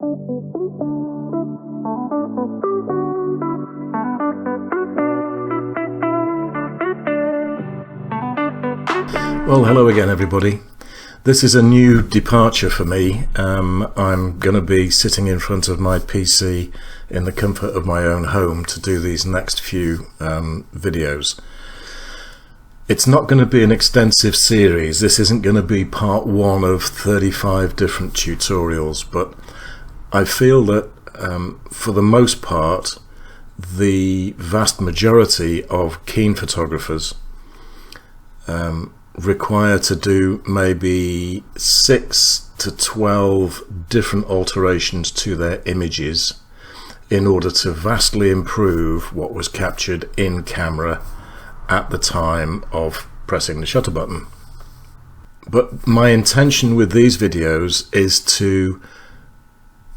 Well, hello again everybody. This is a new departure for me. I'm going to be sitting in front of my PC in the comfort of my own home to do these next few videos. It's not going to be an extensive series. This isn't going to be part one of 35 different tutorials, but I feel that for the most part, the vast majority of keen photographers require to do maybe 6 to 12 different alterations to their images in order to vastly improve what was captured in camera at the time of pressing the shutter button. But my intention with these videos is to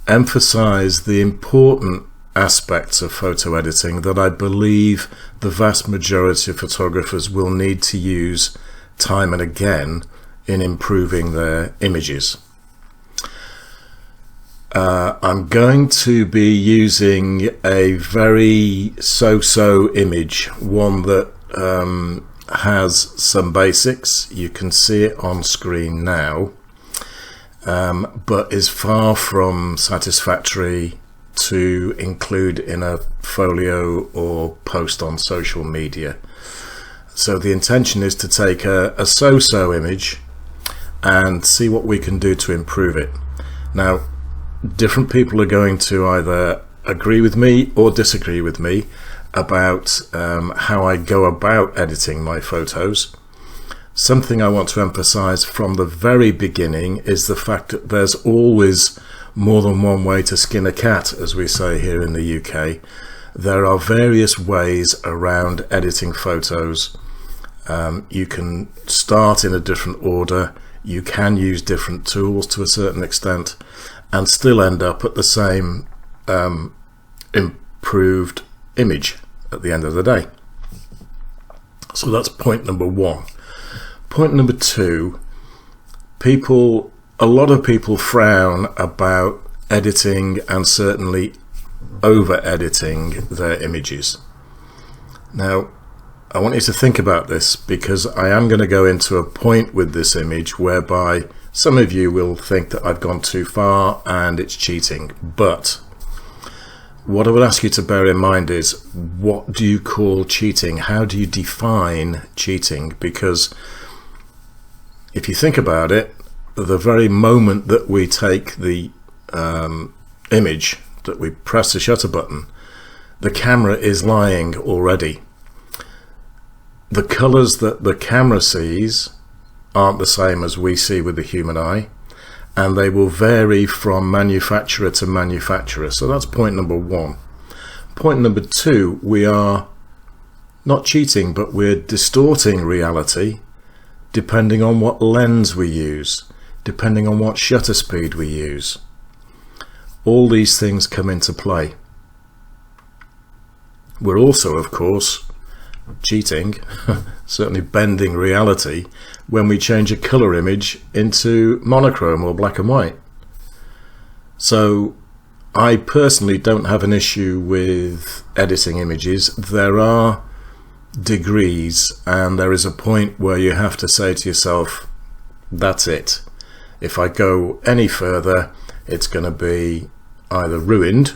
emphasize the important aspects of photo editing that I believe the vast majority of photographers will need to use time and again in improving their images. I'm going to be using a very so-so image, one that has some basics. You can see it on screen now, but is far from satisfactory to include in a folio or post on social media. So the intention is to take a so-so image and see what we can do to improve it. Now, different people are going to either agree with me or disagree with me about how I go about editing my photos. Something I want to emphasize from the very beginning is the fact that there's always more than one way to skin a cat, as we say here in the UK. There are various ways around editing photos. You can start in a different order, you can use different tools to a certain extent and still end up at the same improved image at the end of the day. So that's point number one. Point number two, a lot of people frown about editing and certainly over editing their images. Now, I want you to think about this, because I am going to go into a point with this image whereby some of you will think that I've gone too far and it's cheating. But what I would ask you to bear in mind is, what do you call cheating? How do you define cheating? Because if you think about it, the very moment that we take the image, that we press the shutter button, the camera is lying already. The colors that the camera sees aren't the same as we see with the human eye, and they will vary from manufacturer to manufacturer. So that's point number one. Point number two, we are not cheating, but we're distorting reality depending on what lens we use, depending on what shutter speed we use. All these things come into play. We're also, of course, cheating, certainly bending reality, when we change a color image into monochrome or black and white. So I personally don't have an issue with editing images. There are degrees, and there is a point where you have to say to yourself, that's it. If I go any further, it's going to be either ruined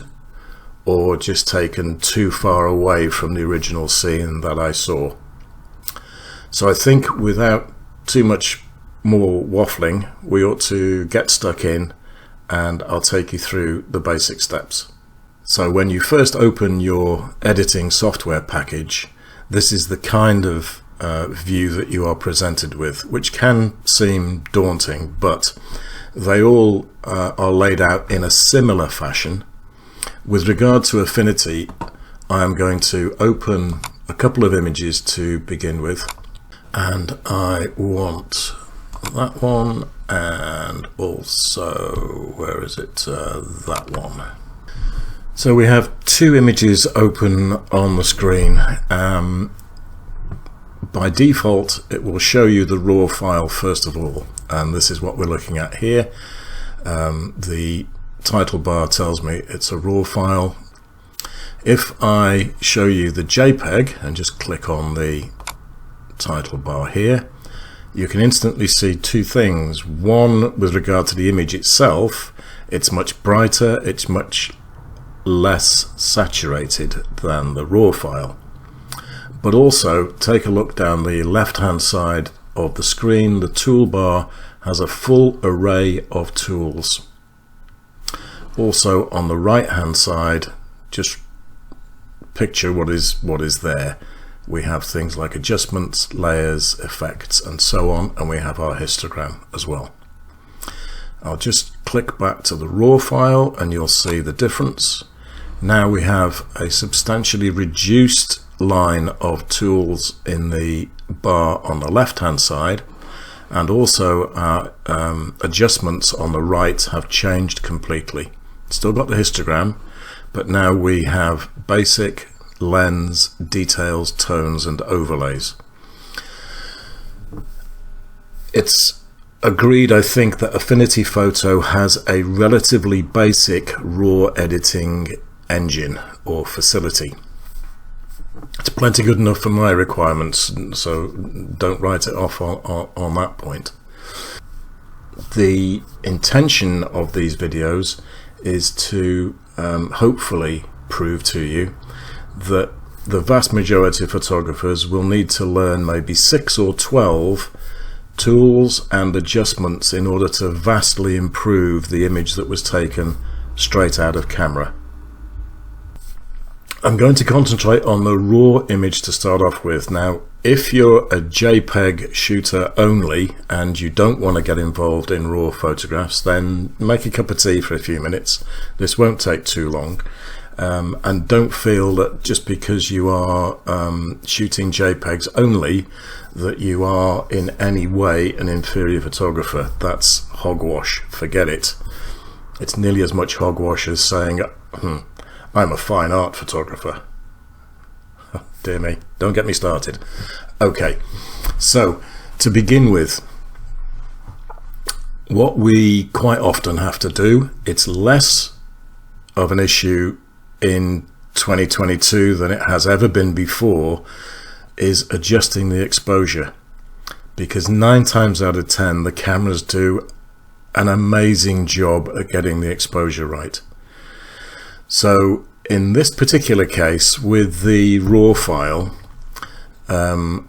or just taken too far away from the original scene that I saw. So I think without too much more waffling, we ought to get stuck in, and I'll take you through the basic steps. So when you first open your editing software package, this is the kind of view that you are presented with, which can seem daunting, but they all are laid out in a similar fashion. With regard to Affinity, I am going to open a couple of images to begin with, and I want that one, and also, where is it, that one. So we have two images open on the screen. By default, it will show you the raw file first of all, and this is what we're looking at here. The title bar tells me it's a RAW file. If I show you the JPEG and just click on the title bar here, you can instantly see two things. One, with regard to the image itself, it's much brighter, it's much less saturated than the RAW file. But also, take a look down the left hand side of the screen. The toolbar has a full array of tools. Also on the right hand side, just picture what is there. We have things like adjustments, layers, effects, and so on, and we have our histogram as well. I'll just click back to the RAW file and you'll see the difference. Now we have a substantially reduced line of tools in the bar on the left hand side, and also our adjustments on the right have changed completely. Still got the histogram, but now we have basic, lens, details, tones, and overlays. It's agreed, I think, that Affinity Photo has a relatively basic RAW editing engine or facility. It's plenty good enough for my requirements, so don't write it off on that point. The intention of these videos is to hopefully prove to you that the vast majority of photographers will need to learn maybe 6 or 12 tools and adjustments in order to vastly improve the image that was taken straight out of camera. I'm going to concentrate on the raw image to start off with. Now, if you're a JPEG shooter only and you don't want to get involved in raw photographs, then make a cup of tea for a few minutes. This won't take too long. And don't feel that just because you are shooting JPEGs only that you are in any way an inferior photographer. That's hogwash. Forget it. It's nearly as much hogwash as saying, I'm a fine art photographer. Dear me, don't get me started. Okay, so to begin with, what we quite often have to do, it's less of an issue in 2022 than it has ever been before, is adjusting the exposure, because 9 times out of 10 the cameras do an amazing job at getting the exposure right. So in this particular case with the RAW file,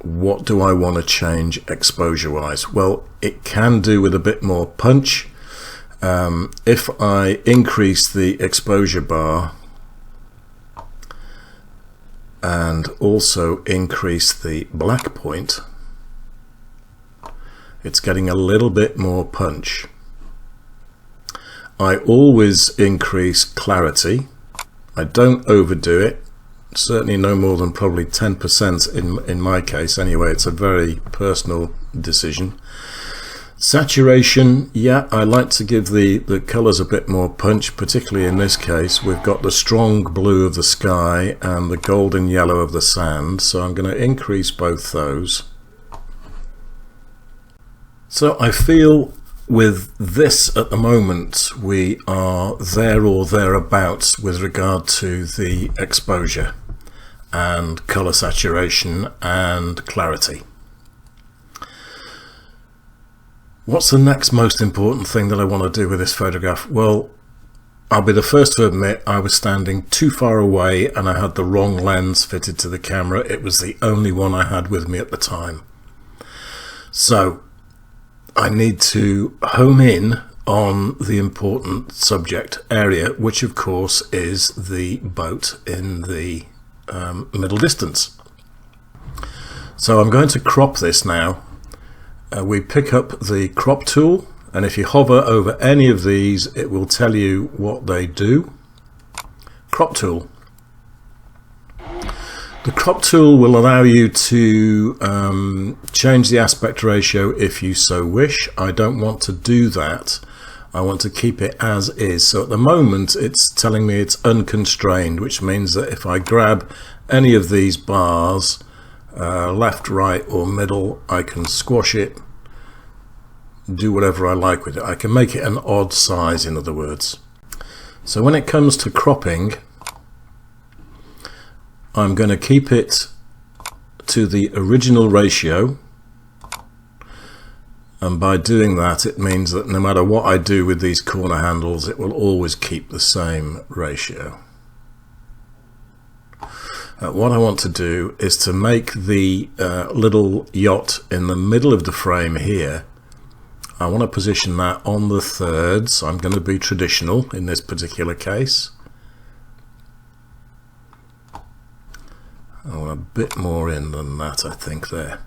what do I want to change exposure wise? Well, it can do with a bit more punch. If I increase the exposure bar and also increase the black point, it's getting a little bit more punch. I always increase clarity. I don't overdo it, certainly no more than probably 10% in my case anyway. It's a very personal decision. Saturation, yeah, I like to give the colors a bit more punch, particularly in this case. We've got the strong blue of the sky and the golden yellow of the sand, so I'm going to increase both those. So I feel with this at the moment we are there or thereabouts with regard to the exposure and color saturation and clarity. What's the next most important thing that I want to do with this photograph? Well, I'll be the first to admit I was standing too far away and I had the wrong lens fitted to the camera. It was the only one I had with me at the time. So I need to home in on the important subject area, which of course is the boat in the middle distance. So I'm going to crop this now. We pick up the crop tool, and if you hover over any of these it will tell you what they do. Crop tool. The crop tool will allow you to change the aspect ratio if you so wish. I don't want to do that. I want to keep it as is. So at the moment it's telling me it's unconstrained, which means that if I grab any of these bars, left, right or middle, I can squash it, do whatever I like with it. I can make it an odd size, in other words. So when it comes to cropping, I'm going to keep it to the original ratio, and by doing that it means that no matter what I do with these corner handles, it will always keep the same ratio. What I want to do is to make the little yacht in the middle of the frame here. I want to position that on the third, so I'm going to be traditional in this particular case. I want a bit more in than that, I think, there.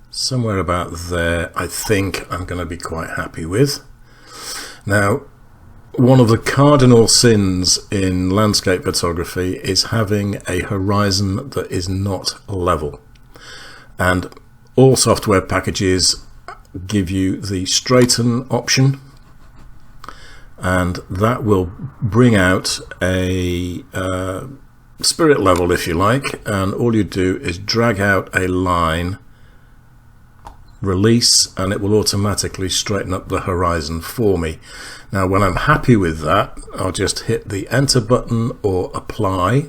Somewhere about there, I think I'm going to be quite happy with. Now, one of the cardinal sins in landscape photography is having a horizon that is not level. And all software packages give you the straighten option, and that will bring out a spirit level, if you like, and all you do is drag out a line, release, and it will automatically straighten up the horizon for me. Now when I'm happy with that, I'll just hit the enter button or apply,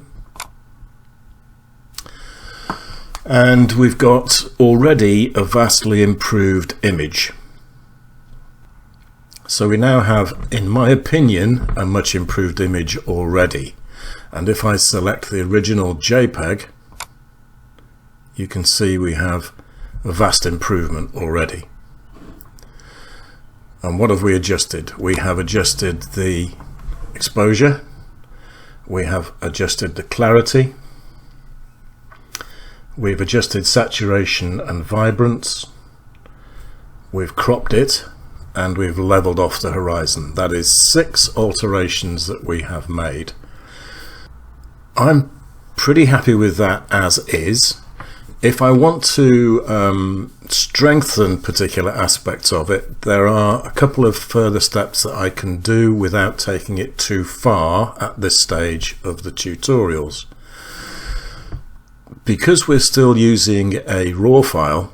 and we've got already a vastly improved image. So we now have, in my opinion, a much improved image already. And if I select the original JPEG, you can see we have a vast improvement already. And what have we adjusted? We have adjusted the exposure, we have adjusted the clarity, we've adjusted saturation and vibrance, we've cropped it, and we've leveled off the horizon. That is 6 alterations that we have made. I'm pretty happy with that as is. If I want to strengthen particular aspects of it, there are a couple of further steps that I can do without taking it too far at this stage of the tutorials. Because we're still using a RAW file,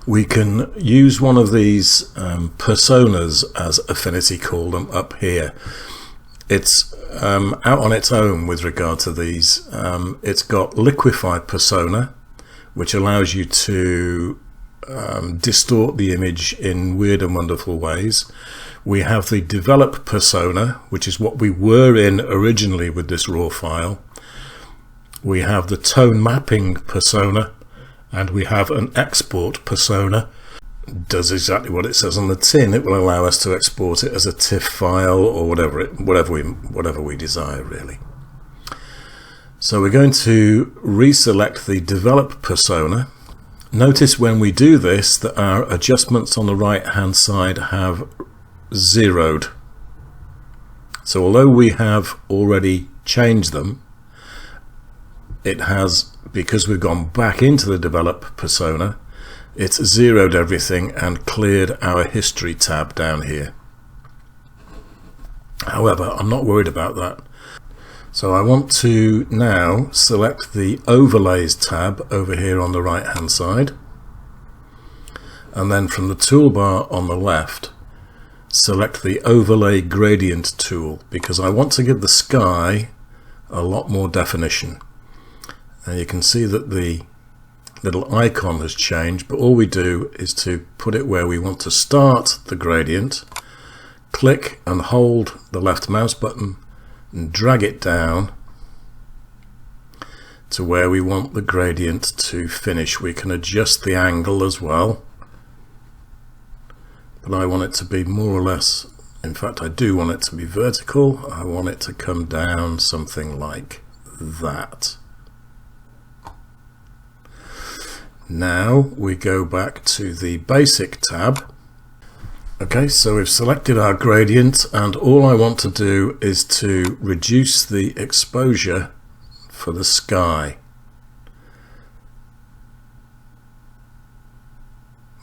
we can use one of these personas, as Affinity call them, up here. It's out on its own with regard to these. It's got liquefy persona, which allows you to distort the image in weird and wonderful ways. We have the develop persona, which is what we were in originally with this RAW file. We have the tone mapping persona, and we have an export persona. It does exactly what it says on the tin. It will allow us to export it as a TIFF file or whatever we desire, really. So we're going to reselect the develop persona. Notice when we do this that our adjustments on the right hand side have zeroed. So although we have already changed them, it has, because we've gone back into the develop persona, it's zeroed everything and cleared our history tab down here. However, I'm not worried about that. So I want to now select the overlays tab over here on the right hand side, and then from the toolbar on the left select the overlay gradient tool, because I want to give the sky a lot more definition. And you can see that the little icon has changed, but all we do is to put it where we want to start the gradient, click and hold the left mouse button and drag it down to where we want the gradient to finish. We can adjust the angle as well, but I want it to be more or less, in fact I do want it to be vertical. I want it to come down something like that. Now we go back to the basic tab. Okay, so we've selected our gradient, and all I want to do is to reduce the exposure for the sky.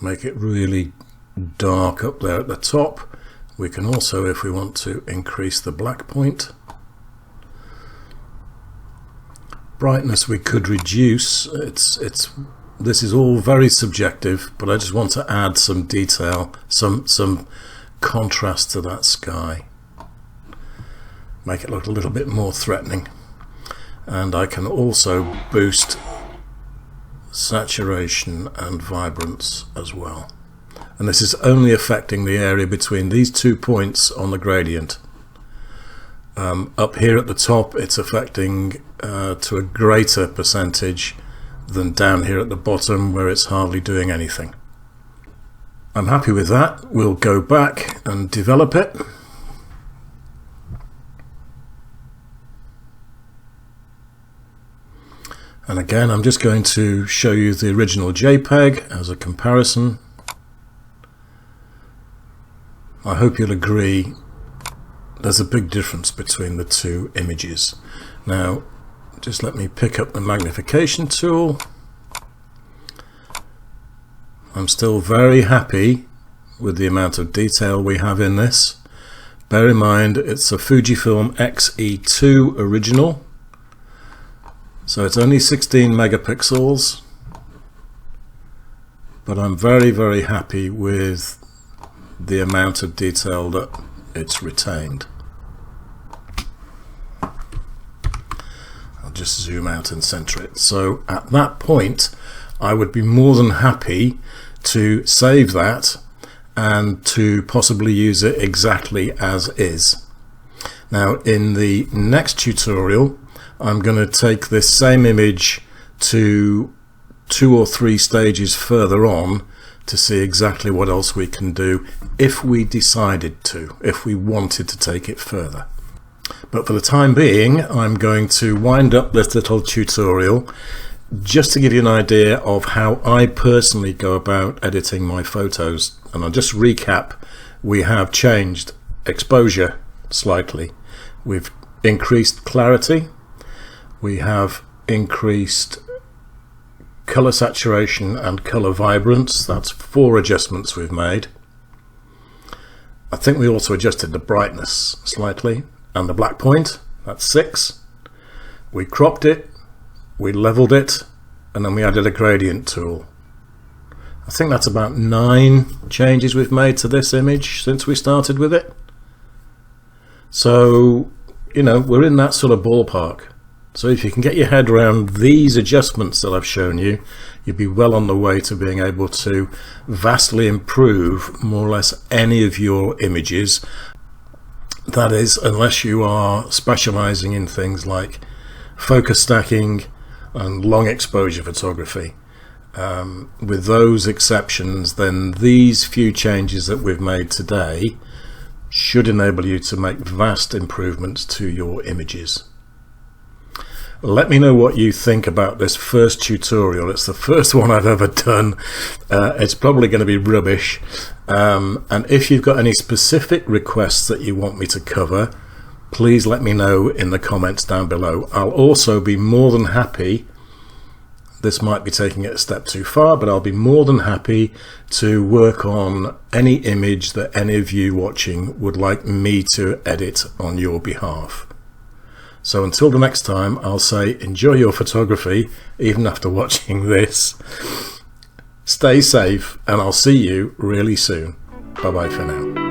Make it really dark up there at the top. We can also, if we want to, increase the black point. Brightness we could reduce. It's this is all very subjective, but I just want to add some detail, some contrast to that sky. Make it look a little bit more threatening. And I can also boost saturation and vibrance as well. And this is only affecting the area between these 2 points on the gradient. Up here at the top, it's affecting to a greater percentage than down here at the bottom, where it's hardly doing anything. I'm happy with that. We'll go back and develop it. And again, I'm just going to show you the original JPEG as a comparison. I hope you'll agree there's a big difference between the two images. Now, just let me pick up the magnification tool. I'm still very happy with the amount of detail we have in this. Bear in mind, it's a Fujifilm X-E2 original. So it's only 16 megapixels, but I'm very, very happy with the amount of detail that it's retained. I'll just zoom out and center it. So at that point, I would be more than happy to save that and to possibly use it exactly as is. Now, in the next tutorial, I'm going to take this same image to 2 or 3 stages further on to see exactly what else we can do if we decided to, if we wanted to take it further. But for the time being, I'm going to wind up this little tutorial just to give you an idea of how I personally go about editing my photos. And I'll just recap. We have changed exposure slightly. We've increased clarity. We have increased color saturation and color vibrance. That's 4 adjustments we've made. I think we also adjusted the brightness slightly and the black point. That's 6. We cropped it, we leveled it, and then we added a gradient tool. I think that's about 9 changes we've made to this image since we started with it. So, you know, we're in that sort of ballpark. So if you can get your head around these adjustments that I've shown you, you'll be well on the way to being able to vastly improve more or less any of your images. That is, unless you are specializing in things like focus stacking and long exposure photography. With those exceptions, then these few changes that we've made today should enable you to make vast improvements to your images. Let me know what you think about this first tutorial. It's the first one I've ever done. It's probably going to be rubbish. And if you've got any specific requests that you want me to cover, please let me know in the comments down below. I'll also be more than happy, this might be taking it a step too far, but I'll be more than happy to work on any image that any of you watching would like me to edit on your behalf. So until the next time, I'll say enjoy your photography, even after watching this. Stay safe, and I'll see you really soon. Bye bye for now.